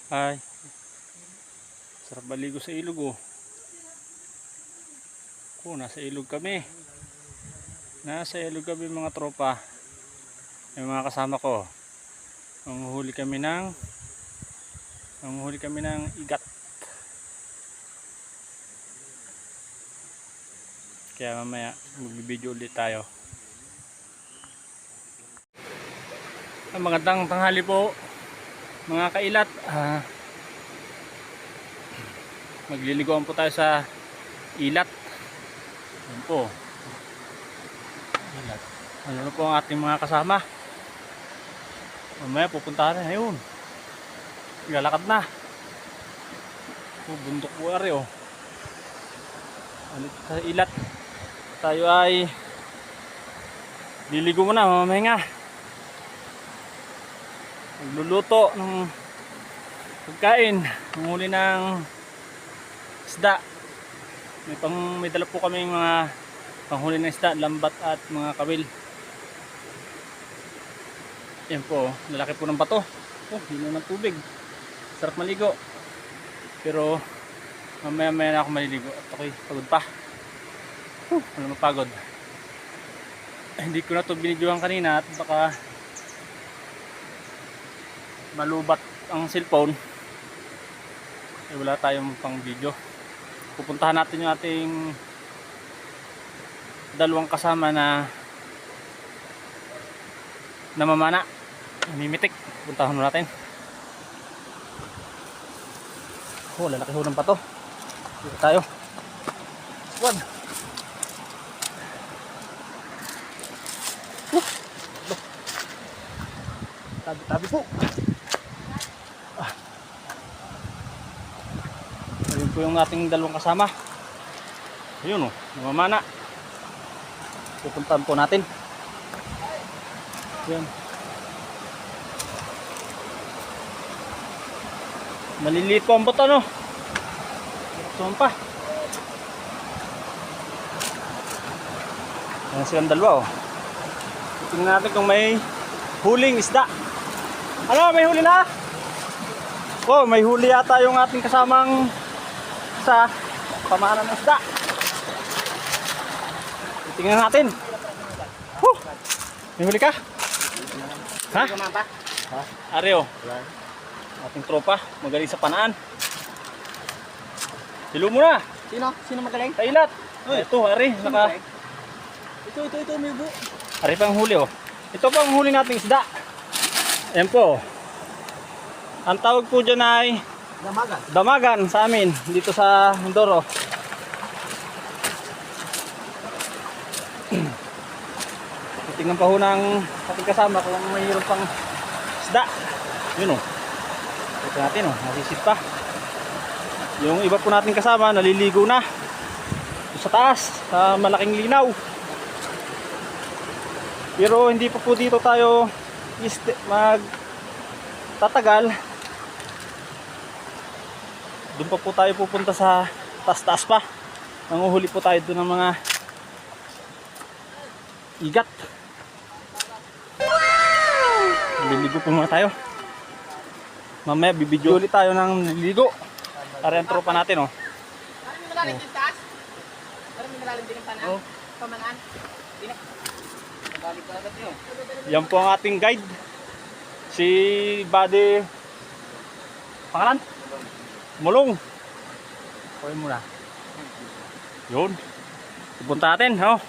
Ay, sarap baligo sa ilog oh. Nasa ilog kami. Nasa ilog kami mga tropa. Yung mga kasama ko. Nanguhuli kami ng igat. Kaya mamaya magbibideo ulit tayo. Magandang tanghali po mga kailat. Magliliguan po tayo sa ilat. Yan po. Ilat. Ano po ang ating mga kasama. Mamaya pupunta rin. Ayun. Lalakad na. Bundok po ari oh. Alit sa ilat. Tayo ay liligo muna, mamahinga. Magluluto ng pagkain, manghuli ng isda. May dala po kami mga panghuli ng isda, lambat at mga kawil. Yan po, lalaki po ng bato. Oh, hino ng tubig. Sarap maligo. Pero mamaya na ako maliligo at ako'y pagod pa. Ano mapagod. Hindi ko na ito binidyohan kanina at baka malubat ang cellphone. Wala tayong pang video. Pupuntahan natin yung ating dalawang kasama na namamana, namimitik. Puntahan natin. Oh, lalaki ho ng pato. Dito tayo. Wag. Tabi-tabi po. Ayun po yung ating dalawang kasama. Ayun o, namamana. Pupuntahan po natin. Ayun. Maliliit po ang buto no. Sumpa. Ayan silang dalawa o. Tingnan natin kung may huling isda. Ano, may huli na? Oh, may huli yata yung ating kasamang sa pamaanan ng isda. Tingnan natin. May huli ka? Ha? Areo. Ating tropa, magaling sa panaan. Silo mo na. Sino magaling? Kailat. Ito, Ari. Ito, may bu. Ari pang huli oh. Ito pang huli nating isda. Ayan po. Ang tawag po dyan ay damagan sa amin dito sa Mindoro. Tingnan pa ho ng ating kasama kung mayroon pang isda. Yun o. Ito natin o. Nasisit pa. Yung iba po natin kasama naliligo na. Ito sa taas. Sa malaking linaw. Pero hindi pa po dito tayo tatagal. Doon pa po tayo pupunta sa taas-taas pa. Nanguhuli po tayo doon ng mga igat. Liligo po muna tayo. Mamaya bibidyo ulit tayo ng nililigo. Para yung tropa natin oh. Parang may malalim din taas? Parang may malalim din ang panaan? Oh. Pamanaan? Yan po ang ating guide. Si Buddy pangalan? Mulong. Kunin mo na. Yun. Pupunta natin, oh.